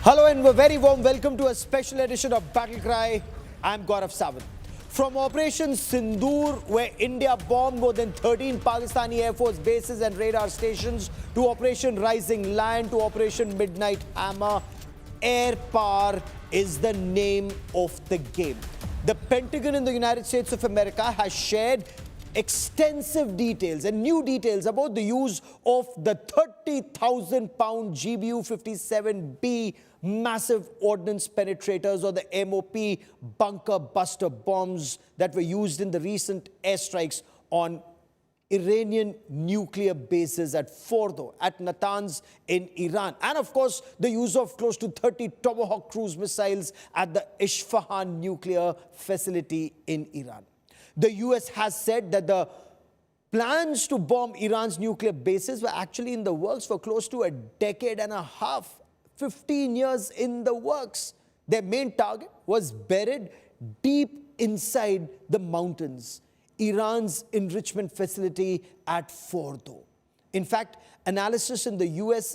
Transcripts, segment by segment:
Hello and a very warm welcome to a special edition of Battle Cry. I'm Gaurav Sawant. From Operation Sindoor, where India bombed more than 13 Pakistani Air Force bases and radar stations, to Operation Rising Lion, to Operation Midnight Hammer, air power is the name of the game. The Pentagon in the United States of America has shared extensive details and new details about the use of the 30,000-pound GBU-57B massive ordnance penetrators, or the MOP bunker buster bombs that were used in the recent airstrikes on Iranian nuclear bases at Fordow, at Natanz in Iran. And of course, the use of close to 30 Tomahawk cruise missiles at the Isfahan nuclear facility in Iran. The US has said that the plans to bomb Iran's nuclear bases were actually in the works for close to a decade and a half, 15 years in the works. Their main target was buried deep inside the mountains, Iran's enrichment facility at Fordow. In fact, analysts in the US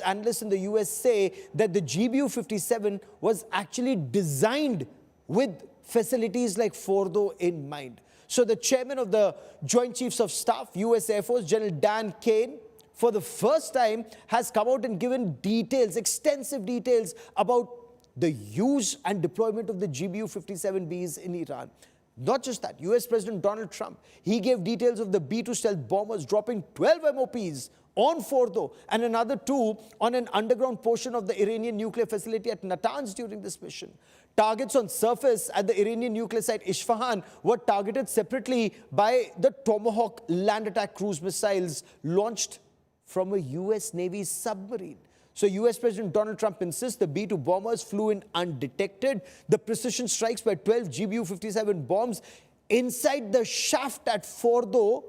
say that the GBU-57 was actually designed with facilities like Fordow in mind. So the chairman of the Joint Chiefs of Staff, US Air Force, General Dan Kane, for the first time has come out and given details, extensive details about the use and deployment of the GBU-57Bs in Iran. Not just that, US President Donald Trump, he gave details of the B-2 stealth bombers dropping 12 MOPs on Fordow and another 2 on an underground portion of the Iranian nuclear facility at Natanz during this mission. Targets on surface at the Iranian nuclear site Isfahan were targeted separately by the Tomahawk land attack cruise missiles launched from a US Navy submarine. So US President Donald Trump insists the B-2 bombers flew in undetected. The precision strikes by 12 GBU-57 bombs inside the shaft at Fordow,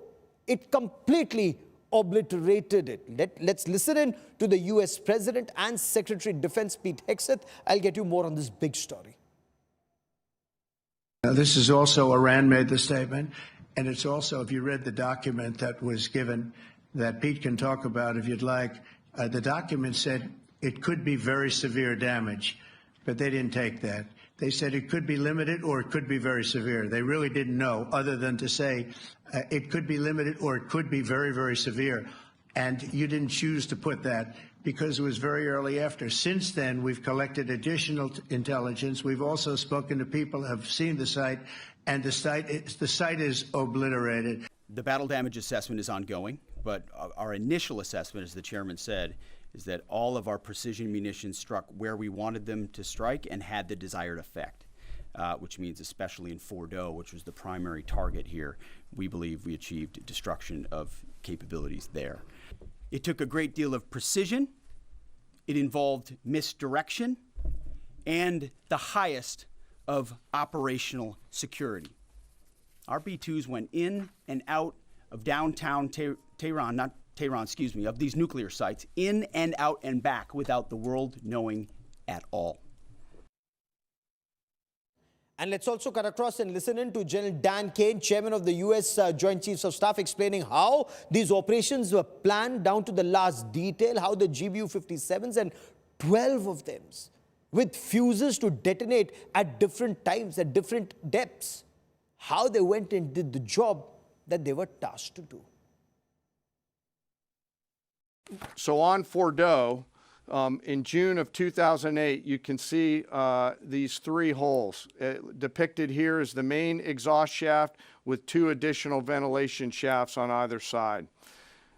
it completely obliterated it. Let's listen in to the US President and Secretary of Defense Pete Hegseth. I'll get you more on this big story. This is also Iran made the statement, and it's also, if you read the document that was given, that Pete can talk about if you'd like, the document said it could be very severe damage, but they didn't take that. They said it could be limited or it could be very severe. They really didn't know, other than to say it could be limited or it could be very, very severe. And you didn't choose to put that because it was very early after. Since then, we've collected additional intelligence. We've also spoken to people who have seen the site, and the site is obliterated. The battle damage assessment is ongoing, but our initial assessment, as the chairman said, is that all of our precision munitions struck where we wanted them to strike and had the desired effect, which means especially in Fordow, which was the primary target here, we believe we achieved destruction of capabilities there. It took a great deal of precision. It involved misdirection and the highest of operational security. Our B-2s went in and out of downtown Tehran, of these nuclear sites, in and out and back without the world knowing at all. And let's also cut across and listen in to General Dan Kane, chairman of the US Joint Chiefs of Staff, explaining how these operations were planned down to the last detail, how the GBU-57s and 12 of them with fuses to detonate at different times, at different depths, how they went and did the job that they were tasked to do. So on Fordow, in June of 2008, you can see these 3 holes. Depicted here is the main exhaust shaft with 2 additional ventilation shafts on either side.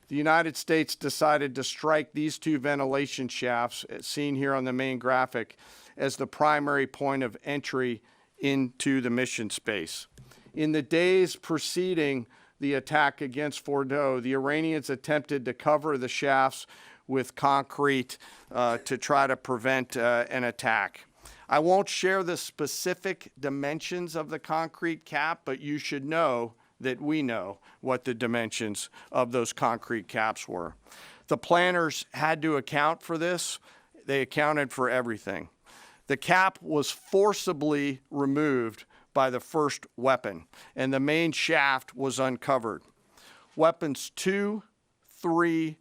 The United States decided to strike these 2 ventilation shafts, seen here on the main graphic, as the primary point of entry into the mission space. In the days preceding the attack against Fordow, the Iranians attempted to cover the shafts with concrete to try to prevent an attack. I won't share the specific dimensions of the concrete cap, but you should know that we know what the dimensions of those concrete caps were. The planners had to account for this. They accounted for everything. The cap was forcibly removed by the first weapon, and the main shaft was uncovered. Weapons 2, 3,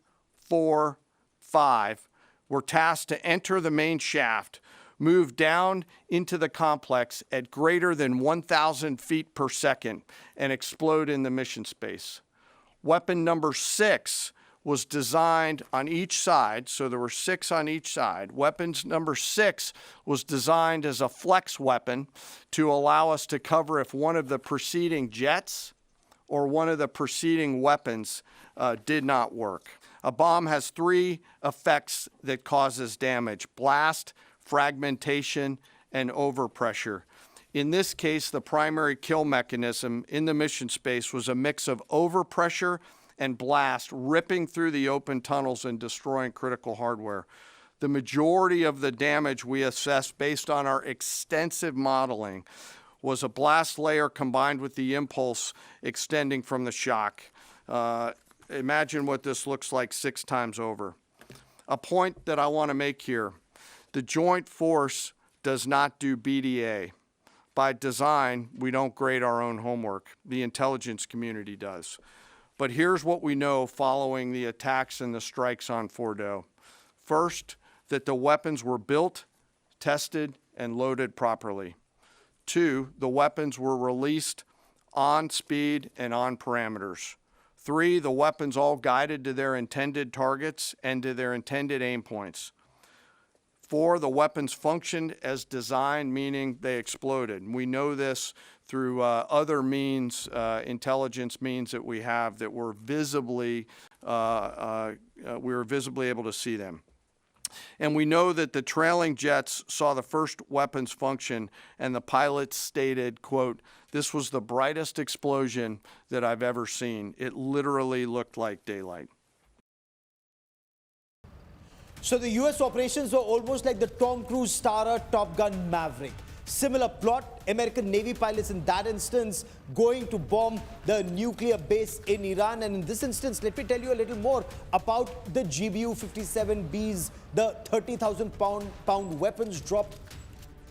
4, 5 were tasked to enter the main shaft, move down into the complex at greater than 1,000 feet per second and explode in the mission space. Weapon number 6 was designed on each side, so there were 6 on each side. Weapons number 6 was designed as a flex weapon to allow us to cover if one of the preceding jets or one of the preceding weapons did not work. A bomb has 3 effects that causes damage: blast, fragmentation, and overpressure. In this case, the primary kill mechanism in the mission space was a mix of overpressure and blast ripping through the open tunnels and destroying critical hardware. The majority of the damage we assessed based on our extensive modeling was a blast layer combined with the impulse extending from the shock. Imagine what this looks like 6 times over. A point that I want to make here: the Joint Force does not do BDA. By design, we don't grade our own homework. The intelligence community does. But here's what we know following the attacks and the strikes on Fordow. First, that the weapons were built, tested, and loaded properly. 2, the weapons were released on speed and on parameters. 3, the weapons all guided to their intended targets and to their intended aim points. 4, the weapons functioned as designed, meaning they exploded. And we know this through other means, intelligence means that we have, that were visibly, we were visibly able to see them. And we know that the trailing jets saw the first weapons function, and the pilots stated, quote, "This was the brightest explosion that I've ever seen. It literally looked like daylight." So the US operations were almost like the Tom Cruise starrer Top Gun Maverick. Similar plot, American Navy pilots in that instance going to bomb the nuclear base in Iran. And in this instance, let me tell you a little more about the GBU-57Bs, the 30,000 pound weapons dropped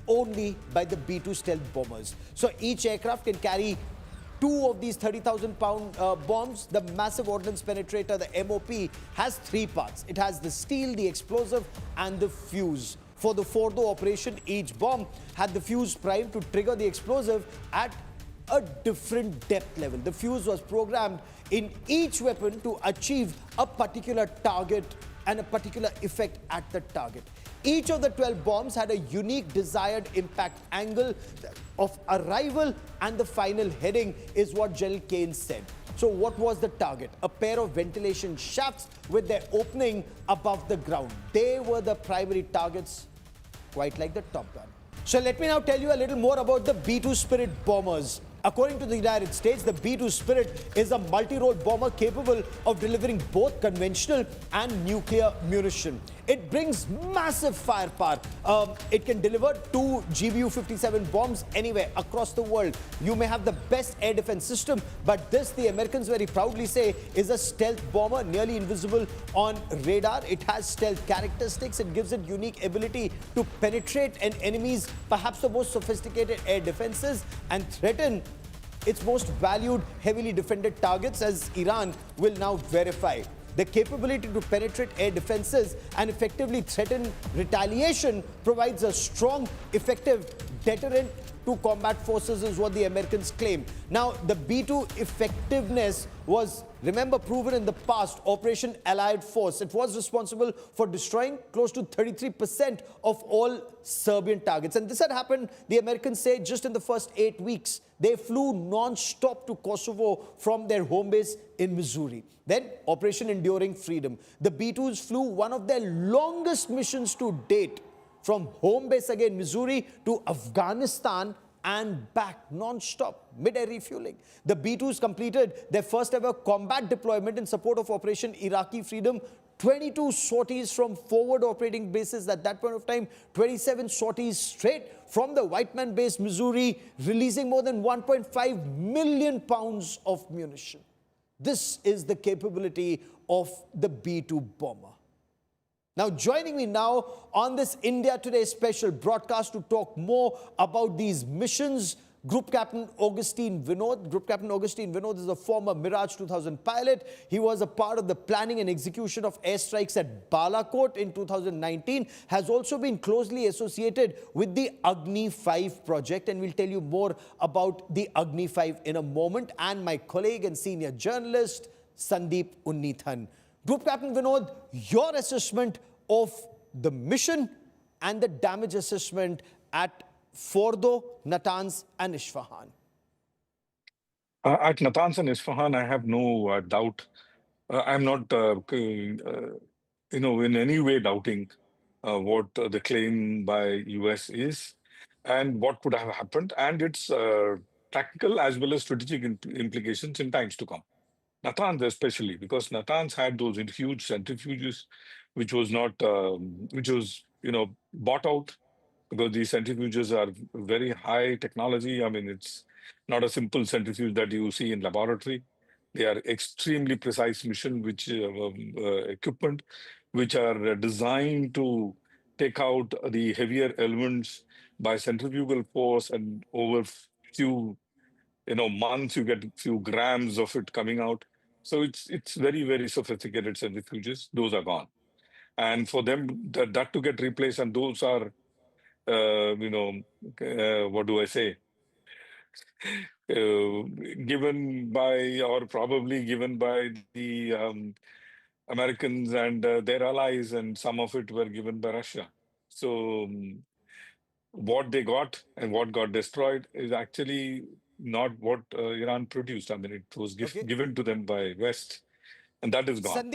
only by the B-2 stealth bombers. So each aircraft can carry 2 of these 30,000 pound bombs. The massive ordnance penetrator, the MOP, has 3 parts. It has the steel, the explosive, and the fuse. For the Fordow operation, each bomb had the fuse primed to trigger the explosive at a different depth level. The fuse was programmed in each weapon to achieve a particular target and a particular effect at the target. Each of the 12 bombs had a unique desired impact angle of arrival, and the final heading is what General Kane said. So what was the target? A pair of ventilation shafts with their opening above the ground. They were the primary targets, quite like the Top Gun. So let me now tell you a little more about the B-2 Spirit bombers. According to the United States, the B-2 Spirit is a multi-role bomber capable of delivering both conventional and nuclear munition. It brings massive firepower. It can deliver 2 GBU-57 bombs anywhere across the world. You may have the best air defense system, but this, the Americans very proudly say, is a stealth bomber, nearly invisible on radar. It has stealth characteristics. It gives it unique ability to penetrate an enemy's perhaps the most sophisticated air defenses and threaten its most valued, heavily defended targets, as Iran will now verify. The capability to penetrate air defenses and effectively threaten retaliation provides a strong, effective deterrent to combat forces, is what the Americans claim. Now, the B-2 effectiveness was, remember, proven in the past. Operation Allied Force. It was responsible for destroying close to 33% of all Serbian targets. And this had happened, the Americans say, just in the first 8 weeks. They flew non-stop to Kosovo from their home base in Missouri. Then, Operation Enduring Freedom. The B-2s flew one of their longest missions to date, from home base again, Missouri, to Afghanistan and back non-stop, mid-air refueling. The B-2s completed their first ever combat deployment in support of Operation Iraqi Freedom. 22 sorties from forward operating bases at that point of time, 27 sorties straight from the White Man base, Missouri, releasing more than 1.5 million pounds of munition. This is the capability of the B-2 bomber. Now, joining me now on this India Today special broadcast to talk more about these missions, Group Captain Augustine Vinod. Group Captain Augustine Vinod is a former Mirage 2000 pilot. He was a part of the planning and execution of airstrikes at Balakot in 2019, has also been closely associated with the Agni 5 project, and we'll tell you more about the Agni 5 in a moment, and my colleague and senior journalist, Sandeep Unnithan. Group Captain Vinod, your assessment of the mission and the damage assessment at Fordow, Natanz, and Isfahan. At Natanz and Isfahan, I have no doubt. I'm not, in any way doubting what the claim by US is and what could have happened, and its tactical as well as strategic implications in times to come. Natanz especially, because Natanz had those huge centrifuges, which was not, which was, bought out, because these centrifuges are very high technology. I mean, it's not a simple centrifuge that you see in laboratory. They are extremely precise mission, which equipment, which are designed to take out the heavier elements by centrifugal force, and over few months you get few grams of it coming out. So it's very, very sophisticated centrifuges. Those are gone, and for them that to get replaced, and those are what do I say? Given by, or probably given by, the Americans and their allies, and some of it were given by Russia. So what they got and what got destroyed is actually not what Iran produced. I mean, it was given to them by West, and that is gone.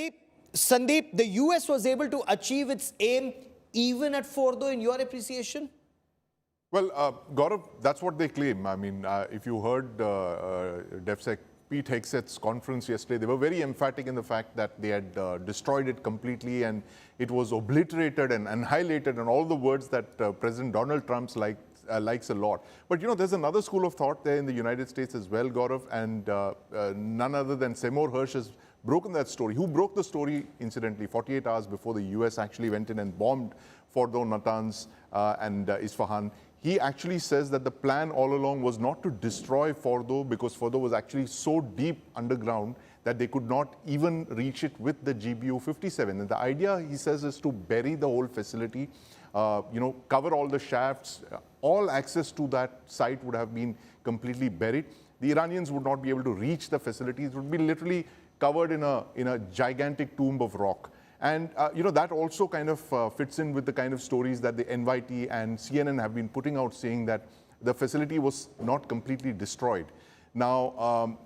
Sandeep, the US was able to achieve its aim even at Fordow, in your appreciation? Well, Gaurav, that's what they claim. I mean, if you heard DefSec Pete Hegseth's conference yesterday, they were very emphatic in the fact that they had destroyed it completely, and it was obliterated and annihilated, and all the words that President Donald Trump likes a lot. But, there's another school of thought there in the United States as well, Gaurav, and none other than Seymour Hersh has broken that story. Who broke the story, incidentally, 48 hours before the US actually went in and bombed Fordow, Natanz, and Isfahan. He actually says that the plan all along was not to destroy Fordow, because Fordow was actually so deep underground that they could not even reach it with the GBU-57. And the idea, he says, is to bury the whole facility, cover all the shafts. All access to that site would have been completely buried. The Iranians would not be able to reach the facilities. It would be literally covered in a gigantic tomb of rock. And, that also kind of fits in with the kind of stories that the NYT and CNN have been putting out, saying that the facility was not completely destroyed. Now,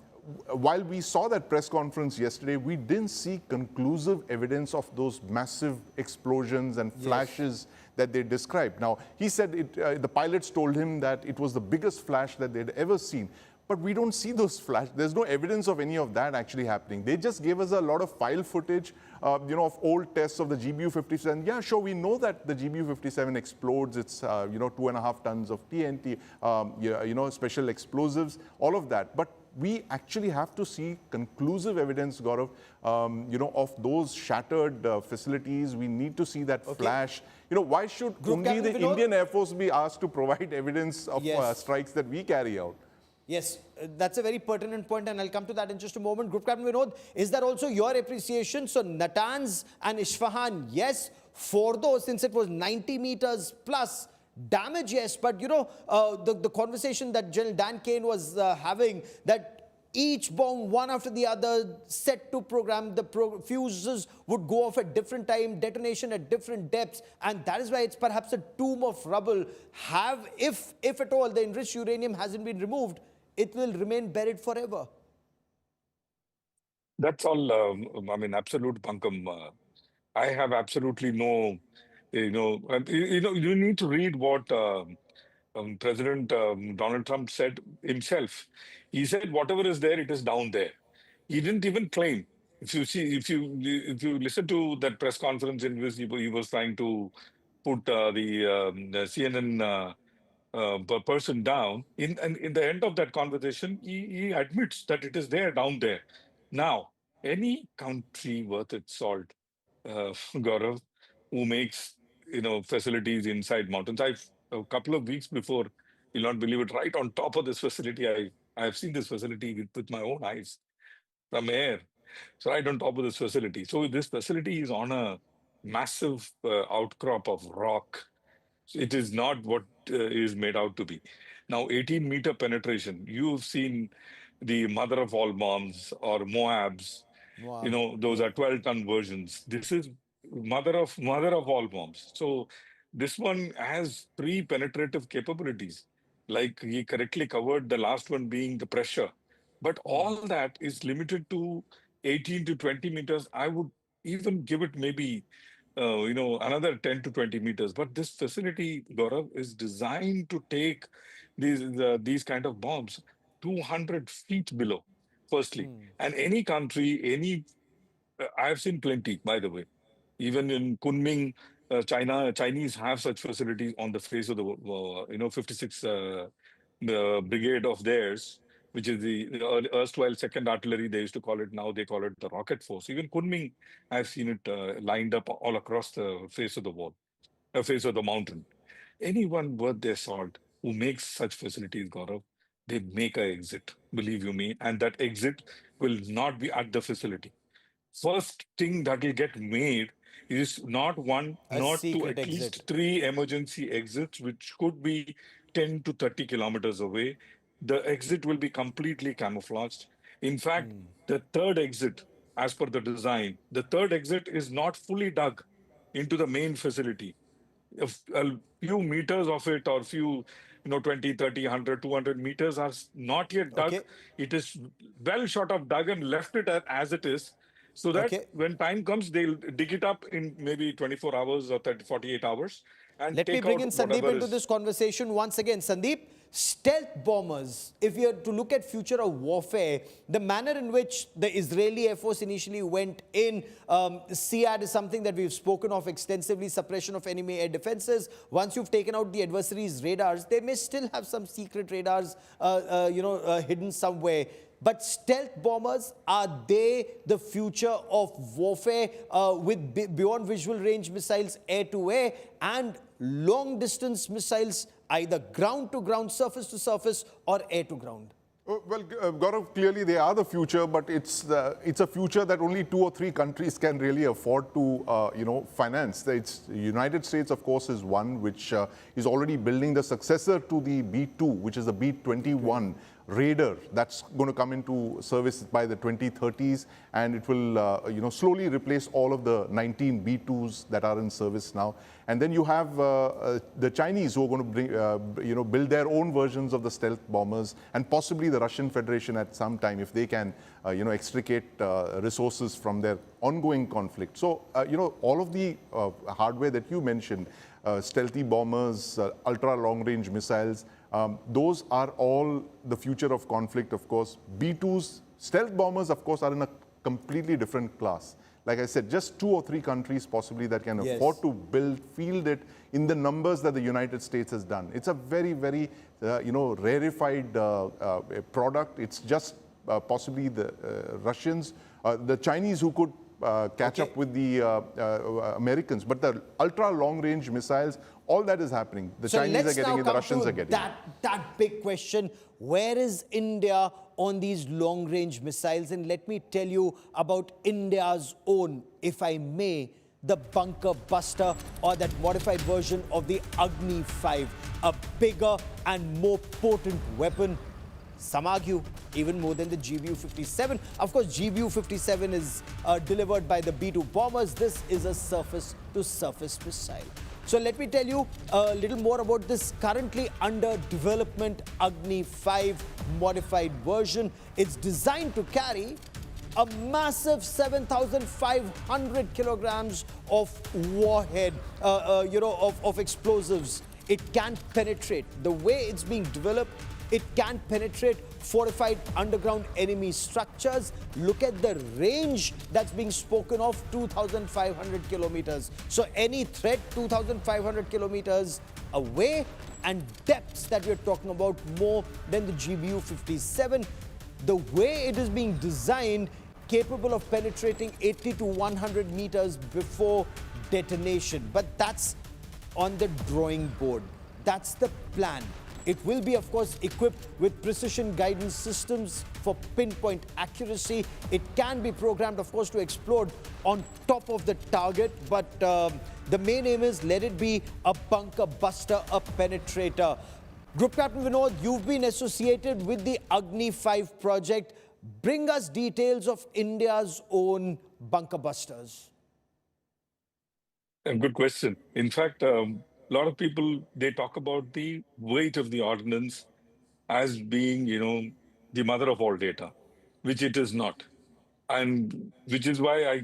while we saw that press conference yesterday, we didn't see conclusive evidence of those massive explosions and flashes that they described. Now, he said the pilots told him that it was the biggest flash that they'd ever seen. But we don't see those flash. There's no evidence of any of that actually happening. They just gave us a lot of file footage, of old tests of the GBU-57. Yeah, sure, we know that the GBU-57 explodes. It's, 2.5 tons of TNT, special explosives, all of that. But we actually have to see conclusive evidence, Gaurav, of those shattered facilities. We need to see that flash. Why should only the Indian Air Force be asked to provide evidence of strikes that we carry out? Yes, that's a very pertinent point, and I'll come to that in just a moment. Group Captain Vinod, is that also your appreciation? So Natanz and Isfahan, yes. Fordow, since it was 90 meters plus, damage, yes. But, the conversation that General Dan Kane was having, that each bomb, one after the other, set to program, the fuses would go off at different time, detonation at different depths, and that is why it's perhaps a tomb of rubble. If at all, the enriched uranium hasn't been removed, it will remain buried forever. That's all, absolute bunkum. I have absolutely no, you need to read what President Donald Trump said himself. He said, whatever is there, it is down there. He didn't even claim. If you listen to that press conference in which he was trying to put the CNN person down, in the end of that conversation, he admits that it is there down there. Now, any country worth its salt, Gaurav, who makes facilities inside mountains. A couple of weeks before You'll not believe it. Right on top of this facility, I have seen this facility with my own eyes from air. So right on top of this facility. So this facility is on a massive outcrop of rock. It is not what is made out to be. Now, 18-meter penetration. You've seen the mother of all bombs or Moabs. Wow. Those are 12-ton versions. This is mother of all bombs. So this one has pre-penetrative capabilities. Like he correctly covered, the last one being the pressure. But all that is limited to 18 to 20 meters. I would even give it maybe another 10 to 20 meters. But this facility, Gaurav, is designed to take these kind of bombs 200 feet below, firstly. And any country, I've seen plenty, by the way. Even in Kunming, Chinese have such facilities on the face of the, 56 the brigade of theirs, which is the erstwhile second artillery, they used to call it. Now they call it the rocket force. Even Kunming, I've seen it lined up all across the face of the wall, face of the mountain. Anyone worth their salt who makes such facilities, Gaurav, they make a exit, believe you me, and that exit will not be at the facility. First thing that will get made is not one, A not two, secret at exit. least three emergency exits, which could be 10 to 30 kilometers away. The exit will be completely camouflaged. In fact, the third exit, as per the design, the third exit is not fully dug into the main facility. A few meters of it, or few 20, 30, 100, 200 meters are not yet dug. Okay. It is well short of dug and left it as it is, so that Okay. when time comes, they'll dig it up in maybe 24 hours or 30, 48 hours and Let me take bring in out Sandeep whatever into is. this conversation once again. Sandeep, stealth bombers, if you are to look at future of warfare, the manner in which the Israeli Air Force initially went in, SEAD is something that we've spoken of extensively, suppression of enemy air defenses. Once you've taken out the adversary's radars, they may still have some secret radars, hidden somewhere. But stealth bombers, are they the future of warfare with beyond visual range missiles air to air and long distance missiles either ground to ground, surface to surface or air to ground? Well, Gaurav, clearly they are the future, but it's a future that only 2 or 3 countries can really afford to, finance. The United States, of course, is one which is already building the successor to the B-2, which is the B-21 Raider. That's going to come into service by the 2030s, and it will, slowly replace all of the 19 B-2s that are in service now. And then you have the Chinese who are going to bring, build their own versions of the stealth bombers, and possibly the Russian Federation at some time if they can, extricate resources from their ongoing conflict. So, all of the hardware that you mentioned, stealthy bombers, ultra long-range missiles, those are all the future of conflict, of course. B-2s, stealth bombers, of course, are in a completely different class. Like I said, just 2 or 3 countries possibly that can afford to field it in the numbers that the United States has done. It's a very, very, rarefied product. It's just possibly the Russians, the Chinese who could catch up with the Americans. But the ultra long-range missiles, all that is happening. The Chinese are getting it, the Russians are getting it. That big question, where is India on these long-range missiles? And let me tell you about India's own, if I may, the bunker buster, or that modified version of the Agni 5, a bigger and more potent weapon. Some argue even more than the GBU-57. Of course, GBU-57 is delivered by the B-2 bombers. This is a surface-to-surface missile. So let me tell you a little more about this currently under development Agni 5 modified version. It's designed to carry a massive 7,500 kilograms of warhead, of explosives. It can penetrate. The way it's being developed, it can penetrate fortified underground enemy structures. Look at the range that's being spoken of, 2,500 kilometers. So any threat 2,500 kilometers away, and depths that we're talking about more than the GBU-57. The way it is being designed, capable of penetrating 80 to 100 meters before detonation. But that's on the drawing board. That's the plan. It will be, of course, equipped with precision guidance systems for pinpoint accuracy. It can be programmed, of course, to explode on top of the target, but the main aim is let it be a bunker buster, a penetrator. Group Captain Vinod, you've been associated with the Agni 5 project. Bring us details of India's own bunker busters. A good question. In fact, a lot of people, they talk about the weight of the ordnance as being, the mother of all data, which it is not. And which is why I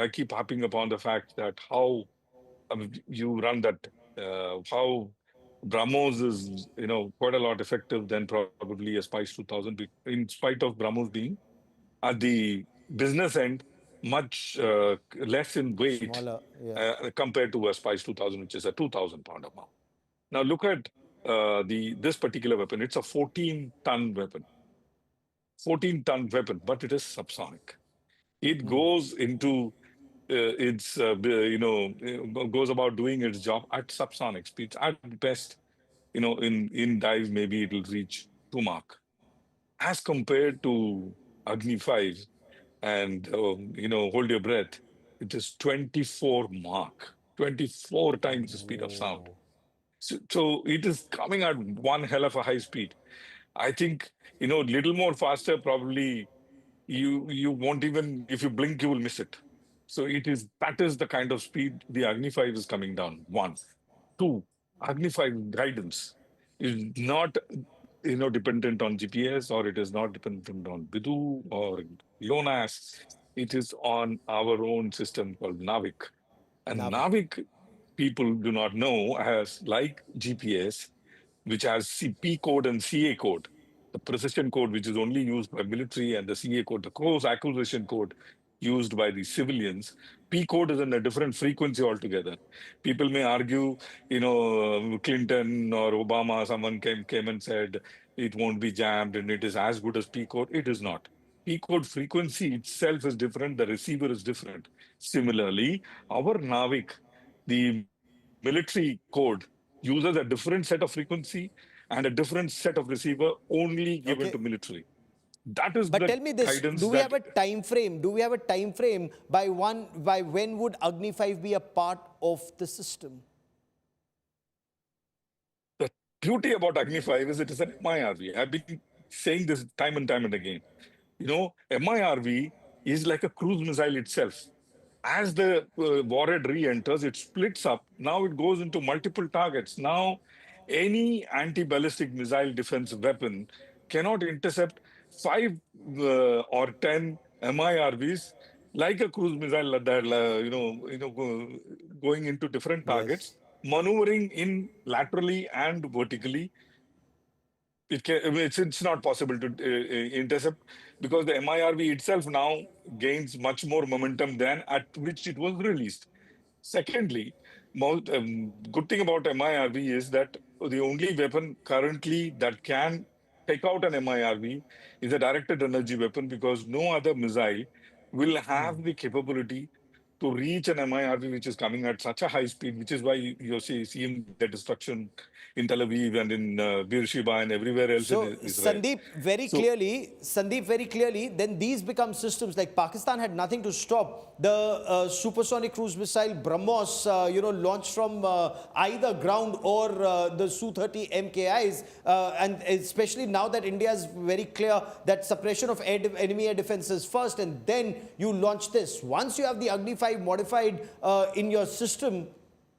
keep harping upon the fact that how you run that, how BrahMos is, quite a lot effective than probably a Spice 2000, in spite of BrahMos being at the business end much less in weight Smaller, yeah. compared to a Spice 2000, which is a 2,000 pounder Mach. Now look at this particular weapon. It's a 14-ton weapon. 14-ton weapon, but it is subsonic. It goes into goes about doing its job at subsonic speeds. At best, in dive, maybe it will reach 2 Mach. As compared to Agni 5 and, hold your breath, it is 24 Mach, 24 times the speed of sound. So it is coming at one hell of a high speed. I think, little more faster, probably you won't even, if you blink, you will miss it. So that is the kind of speed the Agni 5 is coming down. 1. 2, Agni 5 guidance is not, dependent on GPS, or it is not dependent on Bidu or LONAS. It is on our own system called Navik. And Navik, people do not know, as like GPS, which has CP code and CA code. The precision code, which is only used by military, and the CA code, the close acquisition code used by the civilians. P code is in a different frequency altogether. People may argue, Clinton or Obama, someone came and said it won't be jammed and it is as good as P code. It is not. P code frequency itself is different. The receiver is different. Similarly, our Navik, the military code, uses a different set of frequency and a different set of receiver only given to military. That is But tell me this, guidance do we that have a time frame? Do we have a time frame by when would Agni 5 be a part of the system? the beauty about Agni 5 is it is an MIRV. I've been saying this time and time and again. MIRV is like a cruise missile itself. As the warhead re-enters, it splits up. Now it goes into multiple targets. Now, any anti-ballistic missile defense weapon cannot intercept 5 or 10 MIRVs like a cruise missile that going into different targets, maneuvering in laterally and vertically. It's not possible to intercept, because the MIRV itself now gains much more momentum than at which it was released. Secondly, good thing about MIRV is that the only weapon currently that can take out an MIRV is a directed energy weapon, because no other missile will have the capability to reach an MIRV which is coming at such a high speed, which is why you're seeing the destruction in Tel Aviv and in Beersheba and everywhere else So, in Israel. Sandeep, very clearly, then these become systems like Pakistan had nothing to stop the supersonic cruise missile BrahMos, launched from either ground or the Su-30 MKIs, and especially now that India is very clear that suppression of enemy air defenses first, and then you launch this. Once you have the Agni 5 modified in your system,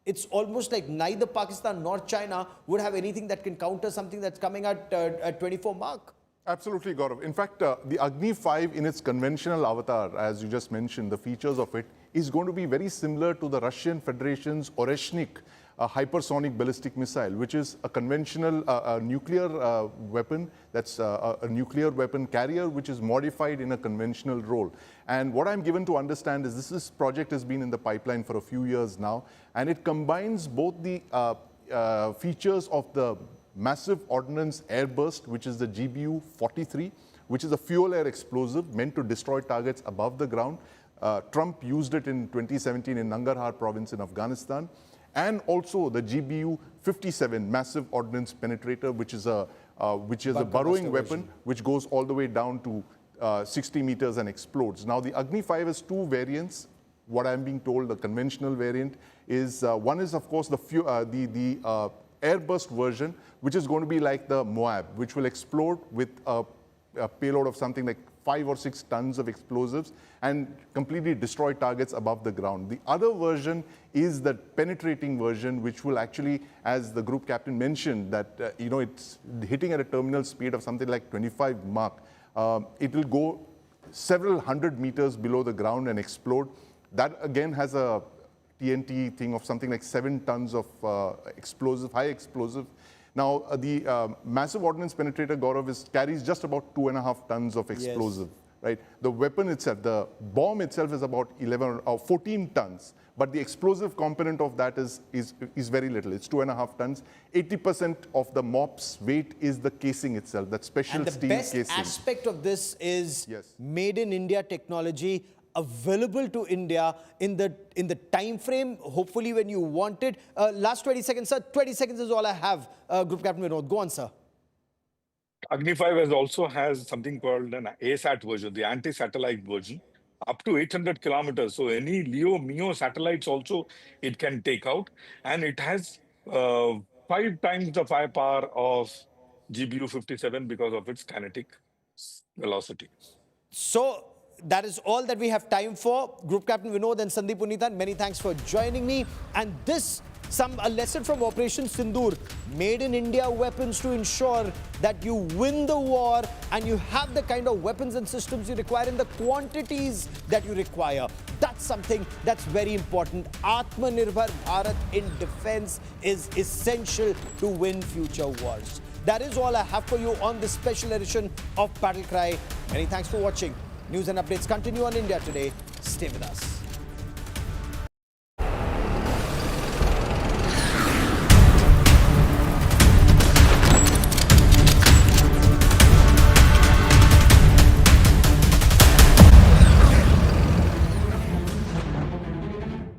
it's almost like neither Pakistan nor China would have anything that can counter something that's coming at 24 Mach. Absolutely, Gaurav. In fact, the Agni 5 in its conventional avatar, as you just mentioned, the features of it is going to be very similar to the Russian Federation's Oreshnik hypersonic ballistic missile, which is a conventional nuclear weapon, that's a nuclear weapon carrier, which is modified in a conventional role. And what I'm given to understand is this project has been in the pipeline for a few years now, and it combines both the features of the massive ordnance airburst, which is the GBU-43, which is a fuel-air explosive meant to destroy targets above the ground. Trump used it in 2017 in Nangarhar province in Afghanistan. and also the GBU 57 massive ordnance penetrator, which is a burrowing weapon which goes all the way down to 60 meters and explodes. Now, the Agni 5 has two variants. What I'm being told, the conventional variant is one is, of course, the airburst version, which is going to be like the Moab, which will explode with a payload of something like 5 or 6 tons of explosives and completely destroy targets above the ground. The other version is the penetrating version, which will actually, as the group captain mentioned, that it's hitting at a terminal speed of something like 25 Mach. It will go several hundred meters below the ground and explode. That again has a TNT thing of something like 7 tons of high explosive. Now, the massive ordnance penetrator, Gaurav, carries just about 2.5 tons of explosive, right? The weapon itself, the bomb itself is about 11 or 14 tons, but the explosive component of that is very little. It's 2.5 tons. 80% of the MOP's weight is the casing itself, that special steel casing. And the best aspect of this is made in India technology, available to India in the time frame, hopefully when you want it. Last 20 seconds, sir. 20 seconds is all I have. Group Captain Vinod, go on, sir. Agni 5 also has something called an ASAT version, the anti-satellite version, up to 800 kilometers. So any LEO, MEO satellites also it can take out. And it has 5 times the firepower of GBU 57 because of its kinetic velocity. So that is all that we have time for. Group Captain Vinod and Sandeep Punithan, many thanks for joining me. And this, a lesson from Operation Sindoor, made in India weapons to ensure that you win the war and you have the kind of weapons and systems you require in the quantities that you require. That's something that's very important. Atmanirbhar Bharat in defense is essential to win future wars. That is all I have for you on this special edition of Battle Cry. Many thanks for watching. News and updates continue on India Today. Stay with us.